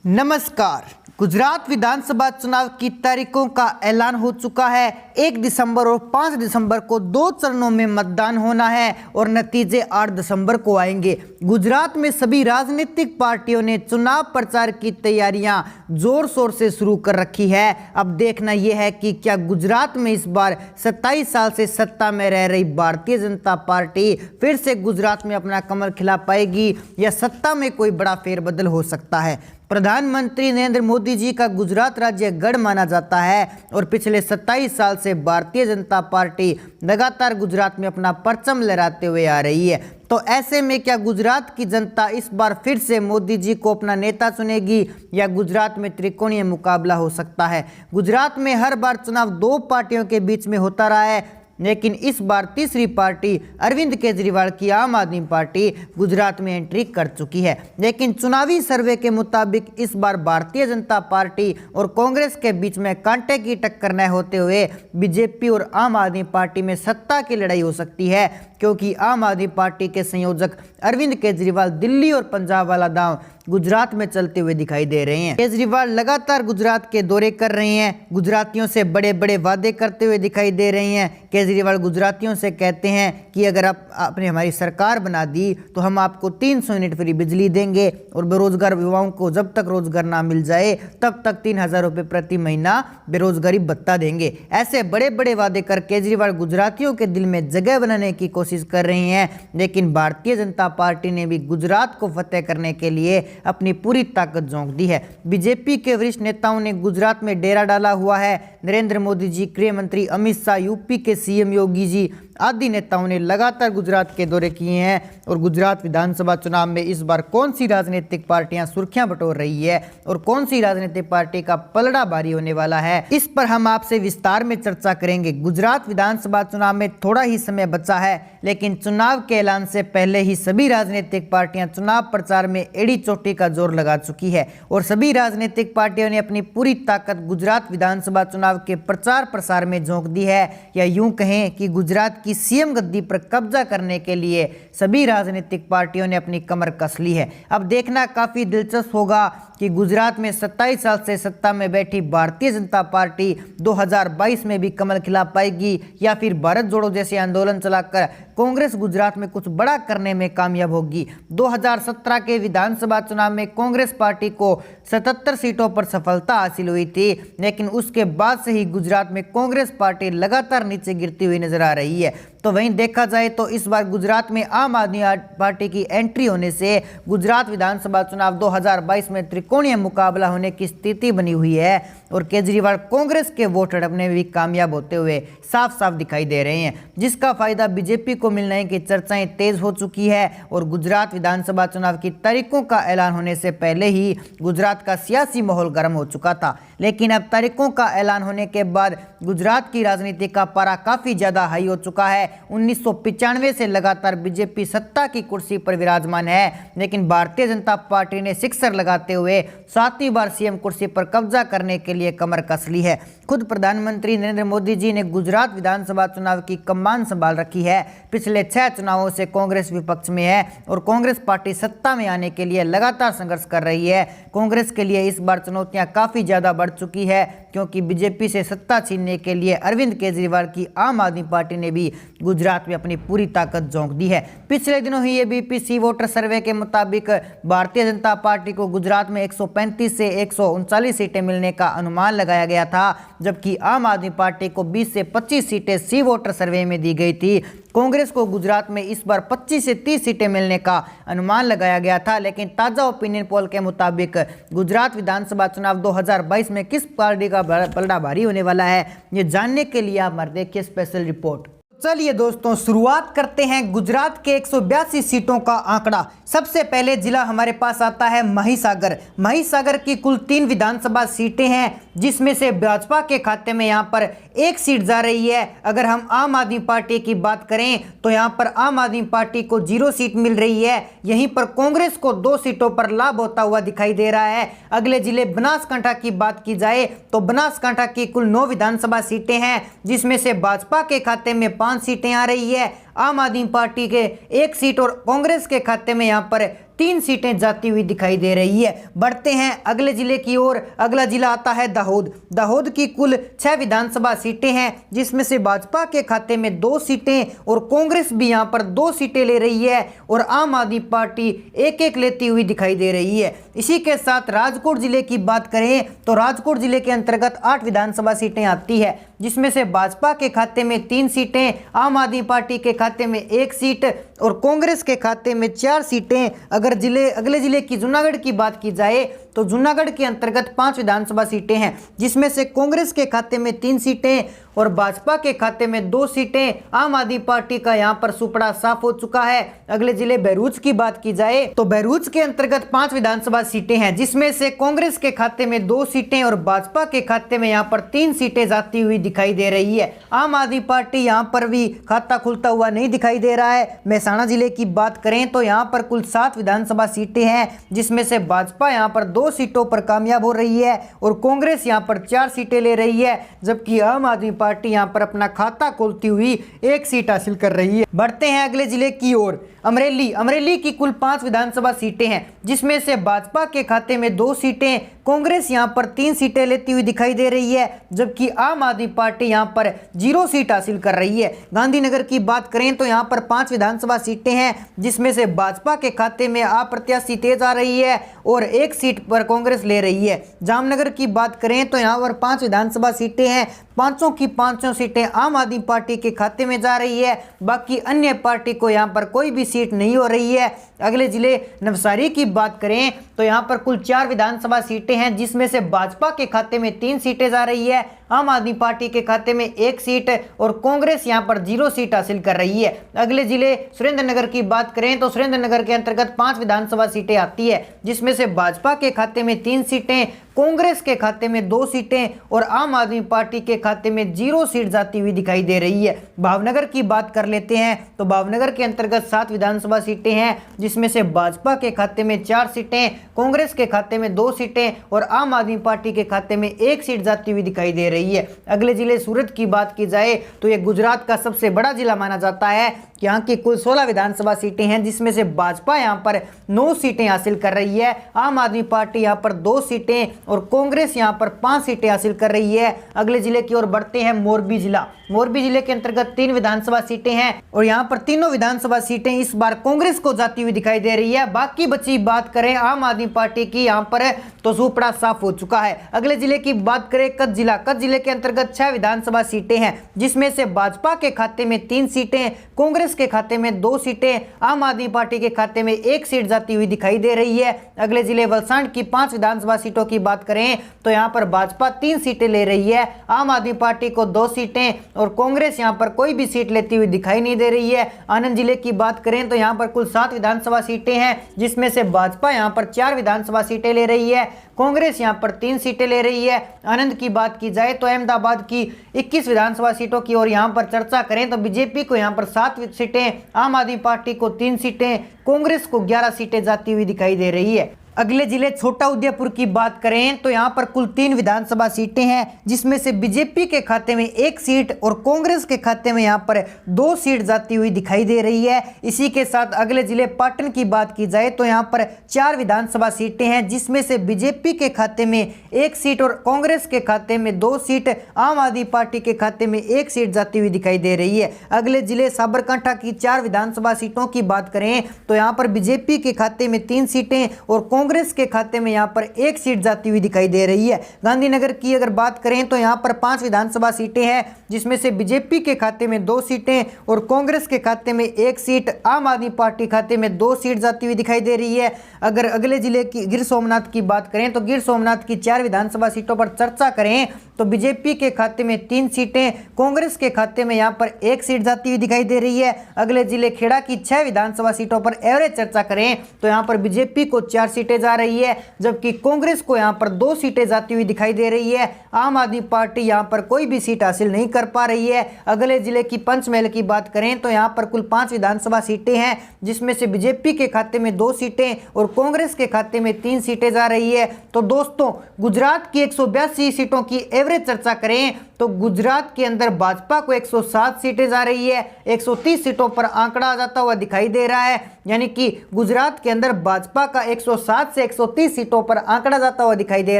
नमस्कार। गुजरात विधानसभा चुनाव की तारीखों का ऐलान हो चुका है। 1 दिसंबर और 5 दिसंबर को 2 चरणों में मतदान होना है और नतीजे 8 दिसंबर को आएंगे। गुजरात में सभी राजनीतिक पार्टियों ने चुनाव प्रचार की तैयारियां जोर शोर से शुरू कर रखी है। अब देखना यह है कि क्या गुजरात में इस बार 27 साल से सत्ता में रह रही भारतीय जनता पार्टी फिर से गुजरात में अपना कमल खिला पाएगी या सत्ता में कोई बड़ा फेरबदल हो सकता है। प्रधानमंत्री नरेंद्र मोदी जी का गुजरात राज्य गढ़ माना जाता है और पिछले 27 साल से भारतीय जनता पार्टी लगातार गुजरात में अपना परचम लहराते हुए आ रही है। तो ऐसे में क्या गुजरात की जनता इस बार फिर से मोदी जी को अपना नेता चुनेगी या गुजरात में त्रिकोणीय मुकाबला हो सकता है। गुजरात में हर बार चुनाव 2 पार्टियों के बीच में होता रहा है, लेकिन इस बार तीसरी पार्टी अरविंद केजरीवाल की आम आदमी पार्टी गुजरात में एंट्री कर चुकी है। लेकिन चुनावी सर्वे के मुताबिक इस बार भारतीय जनता पार्टी और कांग्रेस के बीच में कांटे की टक्कर न होते हुए बीजेपी और आम आदमी पार्टी में सत्ता की लड़ाई हो सकती है, क्योंकि आम आदमी पार्टी के संयोजक अरविंद केजरीवाल दिल्ली और पंजाब वाला दांव गुजरात में चलते हुए दिखाई दे रहे हैं। केजरीवाल लगातार गुजरात के दौरे कर रहे हैं, गुजरातियों से बड़े बड़े वादे करते हुए दिखाई दे रहे हैं। केजरीवाल गुजरातियों से कहते हैं कि अगर आपने हमारी सरकार बना दी तो हम आपको 300 यूनिट फ्री बिजली देंगे और बेरोजगार युवाओं को जब तक रोजगार ना मिल जाए तब तक 3000 रुपये प्रति महीना बेरोजगारी भत्ता देंगे। ऐसे बड़े बड़े वादे कर केजरीवाल गुजरातियों के दिल में जगह बनाने की कोशिश कर रहे हैं। लेकिन भारतीय जनता पार्टी ने भी गुजरात को फतेह करने के लिए अपनी पूरी ताकत झोंक दी है। बीजेपी के वरिष्ठ नेताओं ने गुजरात में डेरा डाला हुआ है। नरेंद्र मोदी जी, गृह मंत्री अमित शाह, यूपी के सीएम योगी जी आदि नेताओं ने लगातार गुजरात के दौरे किए हैं। और गुजरात विधानसभा चुनाव में इस बार कौन सी राजनीतिक पार्टियां सुर्खियां बटोर रही है और कौन सी राजनीतिक पार्टी का पलड़ा भारी होने वाला है, इस पर हम आपसे विस्तार में चर्चा करेंगे। गुजरात विधानसभा चुनाव में थोड़ा ही समय बचा है, लेकिन चुनाव के ऐलान से पहले ही सभी राजनीतिक पार्टियां चुनाव प्रचार में एड़ी चोटी का जोर लगा चुकी है और सभी राजनीतिक पार्टियों ने अपनी पूरी ताकत गुजरात विधानसभा चुनाव के प्रचार प्रसार में झोंक दी है। या यूं कहें कि गुजरात की सीएम गद्दी पर कब्जा करने के लिए सभी राजनीतिक पार्टियों ने अपनी कमर कस ली है। अब देखना काफी दिलचस्प होगा कि गुजरात में 27 साल से सत्ता में बैठी भारतीय जनता पार्टी 2022 में भी कमल खिला पाएगी या फिर भारत जोड़ो जैसे आंदोलन चलाकर कांग्रेस गुजरात में कुछ बड़ा करने में कामयाब होगी। 2017 के विधानसभा चुनाव में कांग्रेस पार्टी को 77 सीटों पर सफलता हासिल हुई थी, लेकिन उसके बाद से ही गुजरात में कांग्रेस पार्टी लगातार नीचे गिरती हुई नजर आ रही है। तो वहीं देखा जाए तो इस बार गुजरात में आम आदमी पार्टी की एंट्री होने से गुजरात विधानसभा चुनाव 2022 में त्रिकोणीय मुकाबला होने की स्थिति बनी हुई है और केजरीवाल कांग्रेस के वोट हड़पने में भी कामयाब होते हुए साफ साफ दिखाई दे रहे हैं, जिसका फायदा बीजेपी को मिलने की चर्चाएं तेज हो चुकी है। और गुजरात विधानसभा चुनाव की तारीखों का ऐलान होने से पहले ही गुजरात का सियासी माहौल गर्म हो चुका था, लेकिन अब तारीखों का ऐलान होने के बाद गुजरात की राजनीति का पारा काफी ज्यादा हाई हो चुका है। 1995 से लगातार बीजेपी सत्ता की कुर्सी पर विराजमान है, लेकिन भारतीय जनता पार्टी ने सिक्सर लगाते हुए 7वीं बार सीएम कुर्सी पर कब्जा करने के लिए कमर कस ली है। खुद प्रधानमंत्री नरेंद्र मोदी जी ने गुजरात विधानसभा चुनाव की कमान संभाल रखी है। पिछले 6 चुनावों से कांग्रेस विपक्ष में है और कांग्रेस पार्टी सत्ता में आने के लिए लगातार संघर्ष कर रही है। कांग्रेस के लिए इस बार चुनौतियां काफी ज्यादा बढ़ चुकी है, क्योंकि बीजेपी से सत्ता छीनने के लिए अरविंद केजरीवाल की आम आदमी पार्टी ने भी गुजरात में अपनी पूरी ताकत झोंक दी है। पिछले दिनों ही एबीपी सी वोटर सर्वे के मुताबिक भारतीय जनता पार्टी को गुजरात में 135 से 139 सीटें मिलने का अनुमान लगाया गया था, जबकि आम आदमी पार्टी को 20 से 25 सीटें सी वोटर सर्वे में दी गई थी। कांग्रेस को गुजरात में इस बार 25 से 30 सीटें मिलने का अनुमान लगाया गया था, लेकिन ताजा ओपिनियन पोल के मुताबिक गुजरात विधानसभा चुनाव 2022 में किस पार्टी का पलड़ा भारी होने वाला है, ये जानने के लिए आप हमारे देखिए स्पेशल रिपोर्ट। चलिए दोस्तों, शुरुआत करते हैं गुजरात के 182 सीटों का आंकड़ा। सबसे पहले जिला हमारे पास आता है महिसागर। महिसागर की कुल 3 विधानसभा सीटें हैं, जिसमें से भाजपा के खाते में यहां पर 1 सीट जा रही है। अगर हम आम आदमी पार्टी की बात करें तो यहां पर आम आदमी पार्टी को 0 सीट मिल रही है। यहीं पर कांग्रेस को 2 सीटों पर लाभ होता हुआ दिखाई दे रहा है। अगले जिले बनासकांठा की बात की जाए तो बनासकांठा की कुल 9 विधानसभा सीटें हैं, जिसमें से भाजपा के खाते में 5 सीटें आ रही है। आम आदमी पार्टी के 1 सीट और कांग्रेस के खाते में यहाँ पर 3 सीटें जाती हुई दिखाई दे रही है। बढ़ते हैं अगले जिले की ओर। अगला जिला आता है दाहोद। दाहोद की कुल 6 विधानसभा सीटें हैं, जिसमें से भाजपा के खाते में 2 सीटें और कांग्रेस भी यहां पर 2 सीटें ले रही है और आम आदमी पार्टी 1-1 लेती हुई दिखाई दे रही है। इसी के साथ राजकोट जिले की बात करें तो राजकोट जिले के अंतर्गत 8 विधानसभा सीटें आती है, जिसमें से भाजपा के खाते में 3 सीटें, आम आदमी पार्टी के खाते में 1 सीट और कांग्रेस के खाते में 4 सीटें। अगर अगले जिले की जूनागढ़ की बात की जाए तो जूनागढ़ के अंतर्गत 5 विधानसभा सीटें हैं, जिसमें से कांग्रेस के खाते में 3 सीटें और भाजपा के खाते में 2 सीटें। आम आदमी पार्टी का यहां पर सुपड़ा साफ हो चुका है। अगले जिले बहरूच की बात की जाए तो बहरूच के अंतर्गत 5 विधानसभा सीटें हैं, जिसमें से कांग्रेस के खाते में 2 सीटें और भाजपा के खाते में यहां पर 3 सीटें जाती हुई दिखाई दे रही है। आम आदमी पार्टी यहां पर भी खाता खुलता हुआ नहीं दिखाई दे रहा है। मेहसाणा जिले की बात करें तो यहां पर कुल 7 विधानसभा सीटें हैं, जिसमें से भाजपा यहां पर 2 सीटों पर कामयाब हो रही है और कांग्रेस यहां पर 4 सीटें ले रही है, जबकि आम आदमी पार्टी यहां पर अपना खाता खोलती हुई 1 सीट हासिल कर रही है। बढ़ते हैं अगले जिले की ओर। अमरेली की कुल 5 विधानसभा सीटें हैं, जिसमें से भाजपा के खाते में 2 सीटें, कांग्रेस यहां पर 3 सीटें लेती हुई दिखाई दे रही है, जबकि आम आदमी पार्टी यहां पर 0 सीट हासिल कर रही है। गांधीनगर की बात करें तो यहां पर 5 विधानसभा सीटें हैं, जिसमें से भाजपा के खाते में अप्रत्याशी तेज आ रही है और 1 सीट पर कांग्रेस ले रही है। जामनगर की बात करें तो यहां पर 5 विधानसभा सीटें हैं, 5 की 5 सीटें आम आदमी पार्टी के खाते में जा रही है, बाकी अन्य पार्टी को यहां पर कोई भी सीट नहीं हो रही है। अगले जिले नवसारी की बात करें तो यहां पर कुल 4 विधानसभा सीटें हैं, जिसमें से भाजपा के खाते में 3 सीटें जा रही है, आम आदमी पार्टी के खाते में 1 सीट और कांग्रेस यहां पर 0 सीट हासिल कर रही है। अगले जिले सुरेंद्रनगर की बात करें तो सुरेंद्रनगर के अंतर्गत 5 विधानसभा सीटें आती है, जिसमें से भाजपा के खाते में 3 सीटें, कांग्रेस के खाते में 2 सीटें और आम आदमी पार्टी के खाते में 0 सीट जाती हुई दिखाई दे रही है। भावनगर की बात कर लेते हैं तो भावनगर के अंतर्गत 7 विधानसभा सीटें हैं, जिसमें से भाजपा के खाते में 4 सीटें, कांग्रेस के खाते में 2 सीटें और आम आदमी पार्टी के खाते में 1 सीट जाती हुई दिखाई दे रही है। अगले जिले सूरत की बात की जाए तो यह गुजरात का सबसे बड़ा जिला माना जाता है। यहाँ की कुल 16 विधानसभा सीटें हैं, जिसमें से भाजपा यहाँ पर 9 सीटें हासिल कर रही है, आम आदमी पार्टी यहाँ पर 2 सीटें और कांग्रेस यहाँ पर 5 सीटें हासिल कर रही है। अगले जिले की ओर बढ़ते हैं। मोरबी जिला। मोरबी जिले के अंतर्गत 3 विधानसभा सीटें हैं और यहाँ पर तीनों विधानसभा सीटें इस बार कांग्रेस को जाती हुई दिखाई दे रही है। बाकी बची बात करें आम आदमी पार्टी की, यहाँ पर तो सुपड़ा साफ हो चुका है। अगले जिले की बात करें कच्छ जिला। कच्छ जिले के अंतर्गत 6 विधानसभा सीटें हैं, जिसमें से भाजपा के खाते में 3 सीटें, कांग्रेस के खाते में 2 सीटें, आम आदमी पार्टी के खाते में 1 सीट जाती हुई दिखाई दे रही है। अगले जिले वलसाड की 5 विधानसभा सीटों की बात करें तो यहाँ पर भाजपा 3 सीटें ले रही है, आम आदमी पार्टी को 2 सीटें और कांग्रेस यहाँ पर कोई भी सीट लेती हुई दिखाई नहीं दे रही है। आनंद जिले की बात करें तो यहाँ पर कुल 7 विधानसभा सीटें हैं, जिसमें से भाजपा यहाँ पर 4 विधानसभा सीटें ले रही है, कांग्रेस यहाँ पर 3 सीटें ले रही है। आनंद की बात की जाए तो अहमदाबाद की 21 विधानसभा सीटों की और यहाँ पर चर्चा करें तो बीजेपी को यहाँ पर 7 सीटें, आम आदमी पार्टी को 3 सीटें, कांग्रेस को 11 सीटें जाती हुई दिखाई दे रही है। अगले जिले छोटा उदयपुर की बात करें तो यहाँ पर कुल 3 विधानसभा सीटें हैं, जिसमें से बीजेपी के खाते में 1 सीट और कांग्रेस के खाते में यहाँ पर 2 सीट जाती हुई दिखाई दे रही है। इसी के साथ अगले जिले पाटन की बात की जाए तो यहाँ पर 4 विधानसभा सीटें हैं, जिसमें से बीजेपी के खाते में 1 सीट और कांग्रेस के खाते में 2 सीट, आम आदमी पार्टी के खाते में 1 सीट जाती हुई दिखाई दे रही है। अगले जिले साबरकांठा की 4 विधानसभा सीटों की बात करें तो यहाँ पर बीजेपी के खाते में 3 सीटें और कांग्रेस के खाते में यहां पर 1 सीट जाती हुई दिखाई दे रही है। गांधीनगर की अगर बात करें तो यहां पर 5 विधानसभा सीटें हैं, जिसमें से बीजेपी के खाते में 2 सीटें और कांग्रेस के खाते में 1 सीट, आम आदमी पार्टी खाते में 2 सीट जाती हुई दिखाई दे रही है। अगर अगले जिले की गिर सोमनाथ की बात करें तो गिर सोमनाथ की 4 विधानसभा सीटों पर चर्चा करें तो बीजेपी के खाते में 3 सीटें, कांग्रेस के खाते में यहां पर 1 सीट जाती हुई दिखाई दे रही है। अगले जिले खेड़ा की 6 विधानसभा सीटों पर एवरेज चर्चा करें तो यहां पर बीजेपी को 4 सीटें जा रही है, जबकि कांग्रेस को यहां पर 2 सीटें जाती हुई दिखाई दे रही है। आम आदमी पार्टी यहां पर कोई भी सीट हासिल नहीं कर पा रही है। अगले जिले की पंचमहल की बात करें तो यहां पर कुल 5 विधानसभा सीटें हैं, जिसमें से बीजेपी के खाते में 2 सीटें और कांग्रेस के खाते में 3 सीटें जा रही है। तो दोस्तों, गुजरात की 182 सीटों की एवरेज चर्चा करें तो गुजरात के अंदर भाजपा को 107 सीटें जा रही है, 130 सीटों पर आंकड़ा आ जाता हुआ दिखाई दे रहा है। यानी कि गुजरात के अंदर भाजपा का 107 से 130 सीटों पर आंकड़ा जाता हुआ दिखाई दे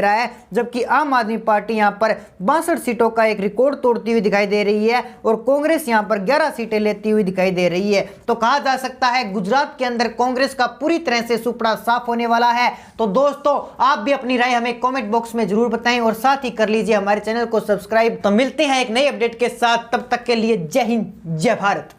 रहा है, जबकि आम आदमी पार्टी यहां पर 62 सीटों का एक रिकॉर्ड तोड़ती हुई दिखाई दे रही है और कांग्रेस यहां पर 11 सीटें लेती हुई दिखाई दे रही है। तो कहा जा सकता है गुजरात के अंदर कांग्रेस का पूरी तरह से सुपड़ा साफ होने वाला है। तो दोस्तों आप भी अपनी राय हमें कमेंट बॉक्स में जरूर बताएं और साथ ही कर लीजिए हमारे चैनल को सब्सक्राइब। तो मिलते हैं एक नई अपडेट के साथ, तब तक के लिए जय हिंद जय भारत।